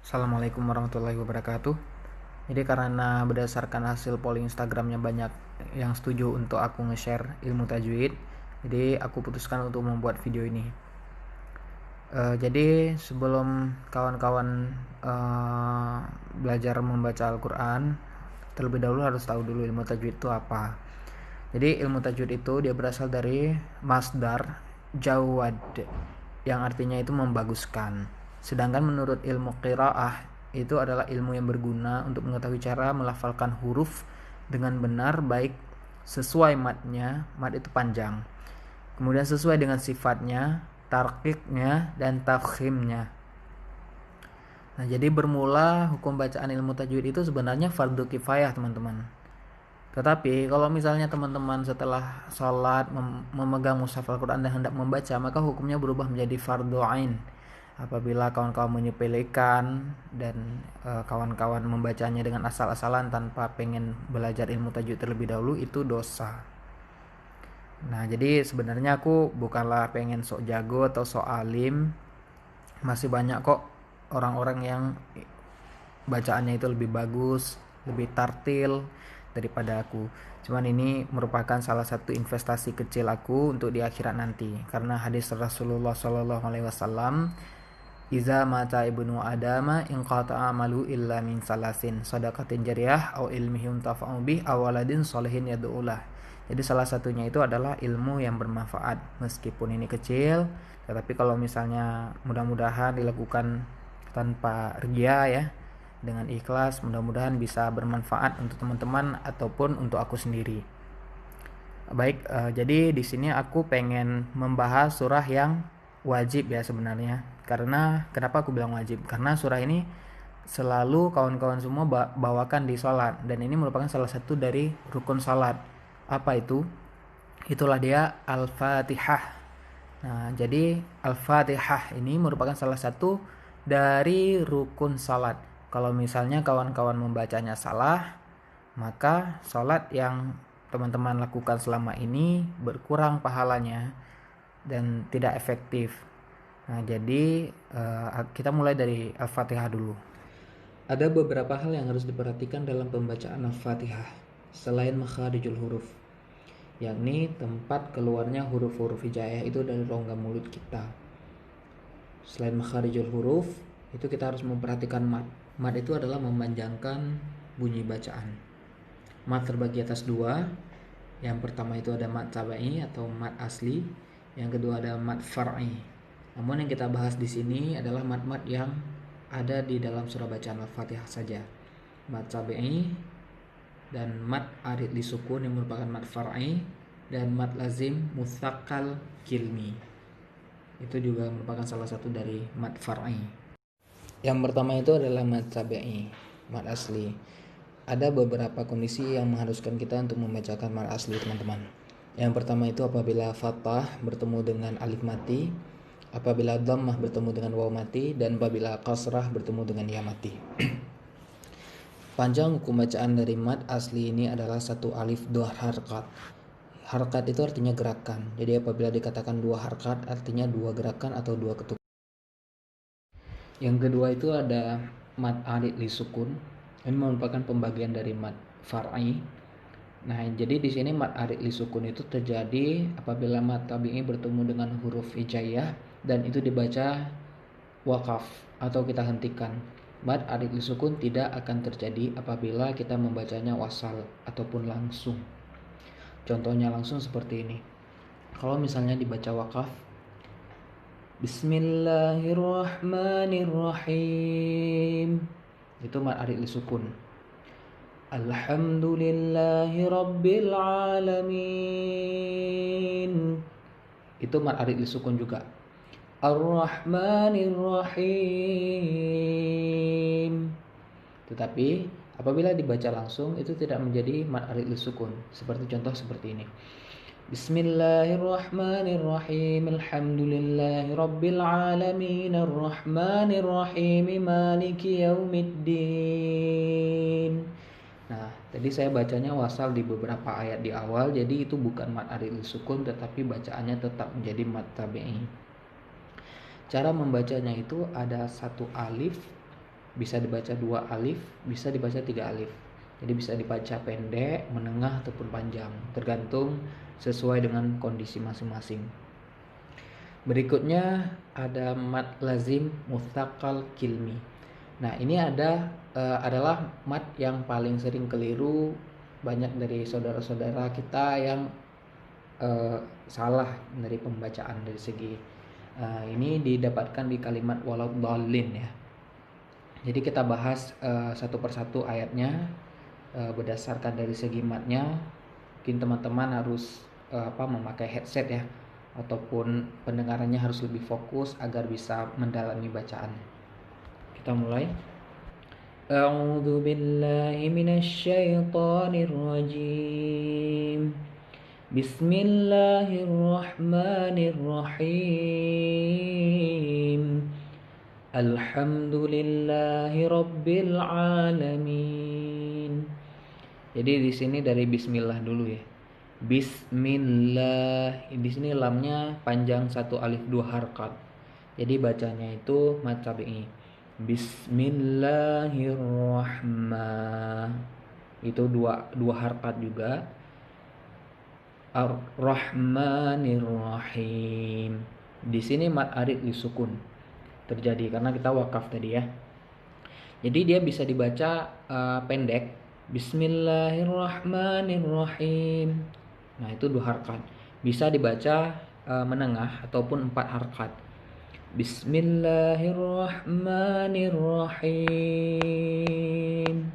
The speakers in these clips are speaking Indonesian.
Assalamualaikum warahmatullahi wabarakatuh. Jadi karena berdasarkan hasil polling Instagramnya banyak yang setuju untuk aku nge-share ilmu tajwid, jadi aku putuskan untuk membuat video ini. Jadi sebelum kawan-kawan belajar membaca Al-Quran, terlebih dahulu harus tahu dulu ilmu tajwid itu apa. Jadi ilmu tajwid itu dia berasal dari masdar jawad yang artinya itu membaguskan. Sedangkan menurut ilmu qiraah itu adalah ilmu yang berguna untuk mengetahui cara melafalkan huruf dengan benar, baik sesuai matnya, mat itu panjang. Kemudian sesuai dengan sifatnya, tarqiqnya dan tafkhimnya. Nah, jadi bermula hukum bacaan ilmu tajwid itu sebenarnya fardu kifayah, teman-teman. Tetapi kalau misalnya teman-teman setelah sholat memegang mushaf Al-Quran dan hendak membaca, maka hukumnya berubah menjadi fardu ain. Apabila kawan-kawan menyepelekan dan kawan-kawan membacanya dengan asal-asalan tanpa pengen belajar ilmu tajwid terlebih dahulu, itu dosa. Nah, jadi sebenarnya aku bukanlah pengen sok jago atau sok alim. Masih banyak kok orang-orang yang bacaannya itu lebih bagus, lebih tartil daripada aku. Cuman ini merupakan salah satu investasi kecil aku untuk di akhirat nanti. Karena hadis Rasulullah SAW, Iza mata ibnu adama inqata amalu illa min salasin sadaqatin jariyah au ilmi yuntafa'u bih aw waladin sholihin yad'ulah. Jadi salah satunya itu adalah ilmu yang bermanfaat. Meskipun ini kecil, tetapi kalau misalnya mudah-mudahan dilakukan tanpa riya ya, dengan ikhlas, mudah-mudahan bisa bermanfaat untuk teman-teman ataupun untuk aku sendiri. Baik, jadi di sini aku pengen membahas surah yang wajib ya sebenarnya. Karena kenapa aku bilang wajib? Karena surah ini selalu kawan-kawan semua bawakan di sholat, dan ini merupakan salah satu dari rukun sholat. Apa itu? Itulah dia Al-Fatihah. Nah, jadi Al-Fatihah ini merupakan salah satu dari rukun sholat. Kalau misalnya kawan-kawan membacanya salah, maka sholat yang teman-teman lakukan selama ini berkurang pahalanya dan tidak efektif. Nah, jadi kita mulai dari Al-Fatihah dulu. Ada beberapa hal yang harus diperhatikan dalam pembacaan Al-Fatihah selain makharijul huruf, yakni tempat keluarnya huruf-huruf hijaiyah itu dari rongga mulut kita. Selain makharijul huruf, itu kita harus memperhatikan mat. Mat itu adalah memanjangkan bunyi bacaan. Mat terbagi atas dua. Yang pertama itu ada mat tabai atau mat asli, yang kedua ada mat far'i. Namun yang kita bahas di sini adalah mat-mat yang ada di dalam surah bacaan Al-Fatihah saja. Mat tabai dan mat arid li sukun yang merupakan mat far'i, dan mat lazim mutsaqqal kilmi. Itu juga merupakan salah satu dari mat far'i. Yang pertama itu adalah mat tabai, mat asli. Ada beberapa kondisi yang mengharuskan kita untuk membacakan mat asli, teman-teman. Yang pertama itu apabila fathah bertemu dengan alif mati, apabila dhammah bertemu dengan waw mati, dan apabila kasrah bertemu dengan ya mati. Panjang hukum bacaan dari mat asli ini adalah satu alif dua harkat. Harkat itu artinya gerakan. Jadi apabila dikatakan dua harkat artinya dua gerakan atau dua ketukan. Yang kedua itu ada mat arid li sukun. Ini merupakan pembagian dari mat far'i. Nah, jadi di sini mat arid li sukun itu terjadi apabila mat tabi'i bertemu dengan huruf hijaiyah dan itu dibaca wakaf atau kita hentikan. Mat arid li sukun tidak akan terjadi apabila kita membacanya wasal ataupun langsung. Contohnya langsung seperti ini. Kalau misalnya dibaca wakaf, Bismillahirrahmanirrahim, itu mat arid li sukun. Alhamdulillahi rabbil alamin, itu mat arid li sukun juga. Ar-Rahmanir-Rahim. Tetapi apabila dibaca langsung itu tidak menjadi mat arid li sukun. Seperti contoh seperti ini. Bismillahirrahmanirrahim. Alhamdulillahi rabbil alamin. Ar-Rahmanir-Rahim. Maliki yaumiddin. Nah, tadi saya bacanya wasal di beberapa ayat di awal, jadi itu bukan mat arid li sukun, tetapi bacaannya tetap menjadi mat tabi'i. Cara membacanya itu ada satu alif Bisa dibaca 2 alif, bisa dibaca 3 alif. Jadi bisa dibaca pendek, menengah ataupun panjang, tergantung sesuai dengan kondisi masing-masing. Berikutnya ada mad lazim mutsaqal kilmi. Nah, ini adalah mad yang paling sering keliru banyak dari saudara-saudara kita yang salah dari pembacaan dari segi ini didapatkan di kalimat walau dhalin ya. Jadi kita bahas satu persatu ayatnya berdasarkan dari segi matnya. Mungkin teman-teman harus memakai headset ya, ataupun pendengarannya harus lebih fokus agar bisa mendalami bacaan. Kita mulai. A'udzu billahi minasy syaithanir rajim. Bismillahirrahmanirrahim. Alhamdulillahi rabbil alamin. Jadi di sini dari bismillah dulu ya. Bismillah. Di sini lamnya panjang 1 alif 2 harkat. Jadi bacanya itu mad tabi'i. Bismillahirrahmanirrahim. Itu dua harkat juga. Ar-Rahmanirrahim. Di sini mad arid disukun terjadi karena kita wakaf tadi ya. Jadi dia bisa dibaca pendek. Bismillahirrahmanirrahim. Nah, itu 2 harkat. Bisa dibaca menengah ataupun 4 harkat. Bismillahirrahmanirrahim.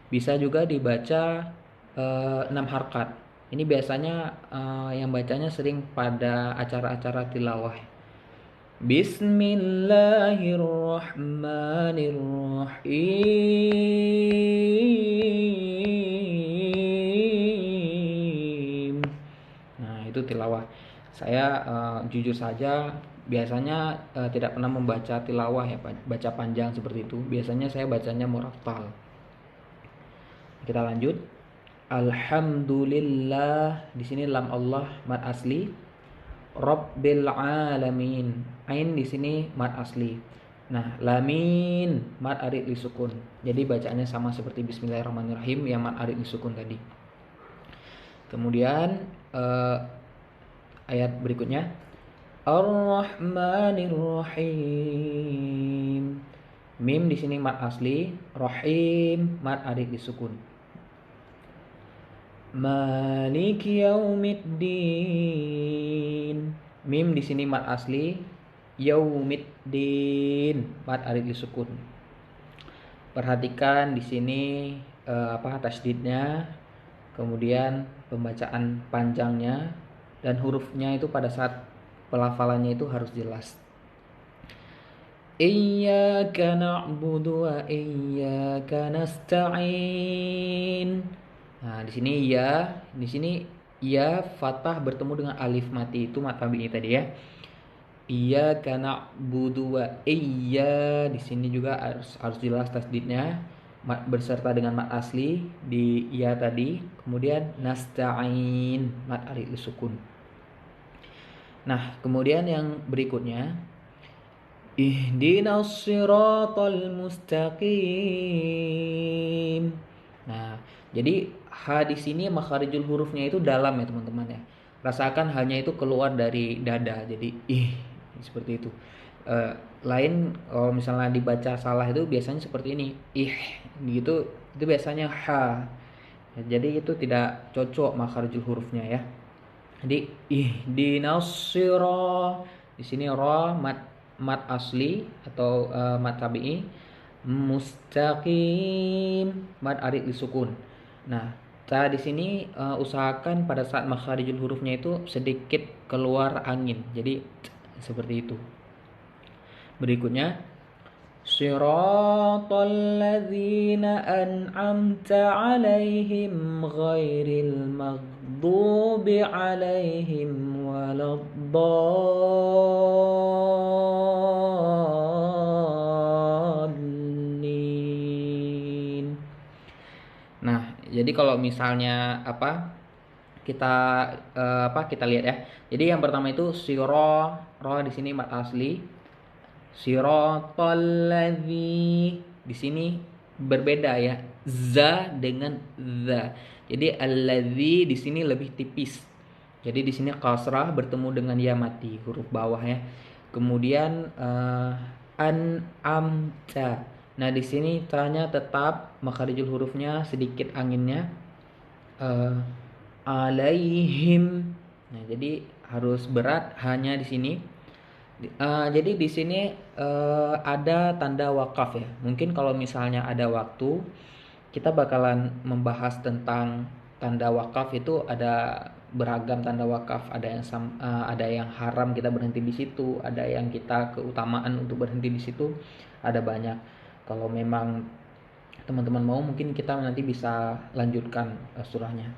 Bisa juga dibaca 6 harkat. Ini biasanya yang bacanya sering pada acara-acara tilawah. Bismillahirrahmanirrahim. Nah, itu tilawah. Saya jujur saja biasanya tidak pernah membaca tilawah ya, baca panjang seperti itu. Biasanya saya bacanya murattal. Kita lanjut. Alhamdulillah. Di sini lam Allah mad asli. Rabbil alamin. Ain di sini mad asli. Nah, lamin mad arid disukun. Jadi bacaannya sama seperti bismillahirrahmanirrahim yang mad arid disukun tadi. Kemudian ayat berikutnya Ar-Rahmanirrahim. Mim di sini mad asli, rahim mad arid disukun. Maliki yaumiddin. Mim di sini mad asli, yaumiddin mad arid disukun. Perhatikan di sini tasydidnya, kemudian pembacaan panjangnya dan hurufnya itu pada saat pelafalannya itu harus jelas. Iyyaka na'budu wa iyyaka nasta'in. Nah, di sini ya fathah bertemu dengan alif mati itu mad tabi'i tadi ya. Iyyaka na'budu wa iyya, di sini juga harus jelas tasdidnya berserta dengan mad asli di ya tadi. Kemudian nasta'in mad arid disukun. Nah, kemudian yang berikutnya ihdinas siratal mustaqim. Nah, jadi H di sini makharijul hurufnya itu dalam ya teman-teman ya. Rasakan halnya itu keluar dari dada. Jadi seperti itu. Lain kalau misalnya dibaca salah itu biasanya seperti ini. Gitu. Itu biasanya H. Jadi itu tidak cocok makharijul hurufnya ya. Jadi ihdinas-sira. Di sini ra mad asli atau mad tabi'i, mustaqim mad arid disukun. Nah, cara di sini usahakan pada saat makharijul hurufnya itu sedikit keluar angin. Jadi seperti itu. Berikutnya Shiratal ladzina an'amta 'alaihim ghairil maghdubi 'alaihim waladdallin. Nah, jadi kalau misalnya kita lihat ya. Jadi yang pertama itu siro, ro di sini mad asli. Siratal ladzi. Di sini berbeda ya. Za dengan za. Jadi alladzi di sini lebih tipis. Jadi di sini kasrah bertemu dengan ya mati, huruf bawah ya. Kemudian an'amta. Nah, di sini tanya tetap makharijul hurufnya sedikit anginnya. Alaihim. Nah, jadi harus berat hanya di sini. Jadi di sini ada tanda wakaf ya. Mungkin kalau misalnya ada waktu, kita bakalan membahas tentang tanda wakaf. Itu ada beragam tanda wakaf. Ada yang haram kita berhenti di situ, ada yang kita keutamaan untuk berhenti di situ. Ada banyak. Kalau memang teman-teman mau, mungkin kita nanti bisa lanjutkan surahnya.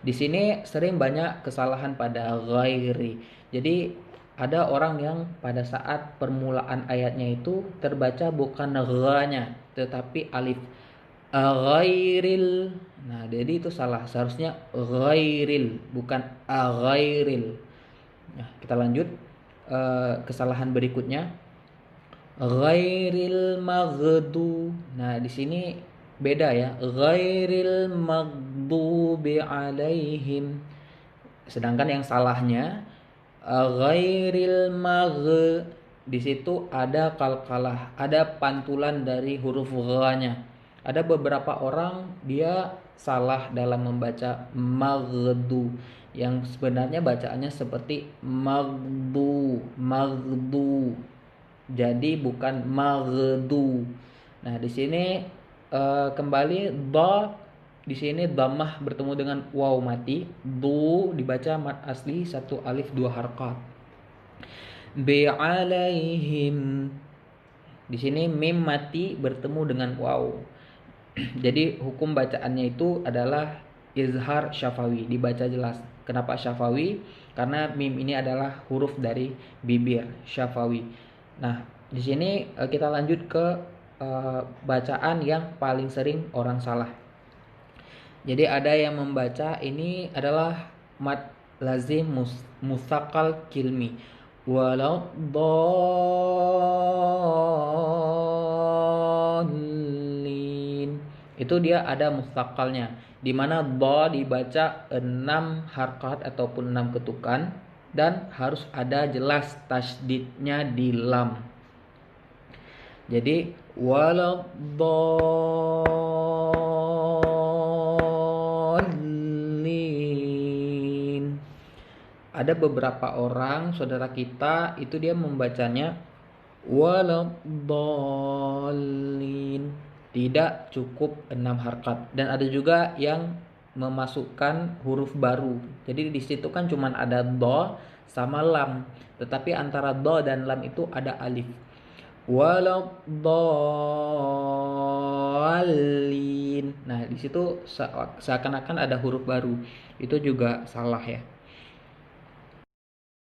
Di sini sering banyak kesalahan pada ghairi. Jadi ada orang yang pada saat permulaan ayatnya itu terbaca bukan gha-nya tetapi alif. Ghairil. Nah, jadi itu salah. Seharusnya ghairil, bukan ghairil. Nah, kita lanjut. Kesalahan berikutnya ghairil maghdu. Nah, di sini beda ya. Ghairil maghdubi alaihim. Sedangkan yang salahnya ghairil magh. Di situ ada qalqalah, ada pantulan dari huruf gha-nya. Ada beberapa orang dia salah dalam membaca maghdu, yang sebenarnya bacaannya seperti maghdu. Jadi bukan maghdu. Nah, di sini kembali di sini dhammah bertemu dengan waw mati. Du dibaca mat asli satu alif dua harkat. Bi'alaihim. Di sini mim mati bertemu dengan waw. Jadi hukum bacaannya itu adalah izhar syafawi, dibaca jelas. Kenapa syafawi? Karena mim ini adalah huruf dari bibir, syafawi. Nah, di sini kita lanjut ke bacaan yang paling sering orang salah. Jadi ada yang membaca ini adalah mad lazim mutsaqal kilmi. Walau dallin. Itu dia ada mutsaqalnya, di mana dha dibaca 6 harkat ataupun 6 ketukan dan harus ada jelas tasydidnya di lam. Jadi walau ada beberapa orang saudara kita itu dia membacanya waladhdallin, tidak cukup 6 harkat. Dan ada juga yang memasukkan huruf baru. Jadi di situ kan cuma ada dha sama lam, tetapi antara dha dan lam itu ada alif. Waladhdallin. Nah, di situ seakan-akan ada huruf baru. Itu juga salah ya.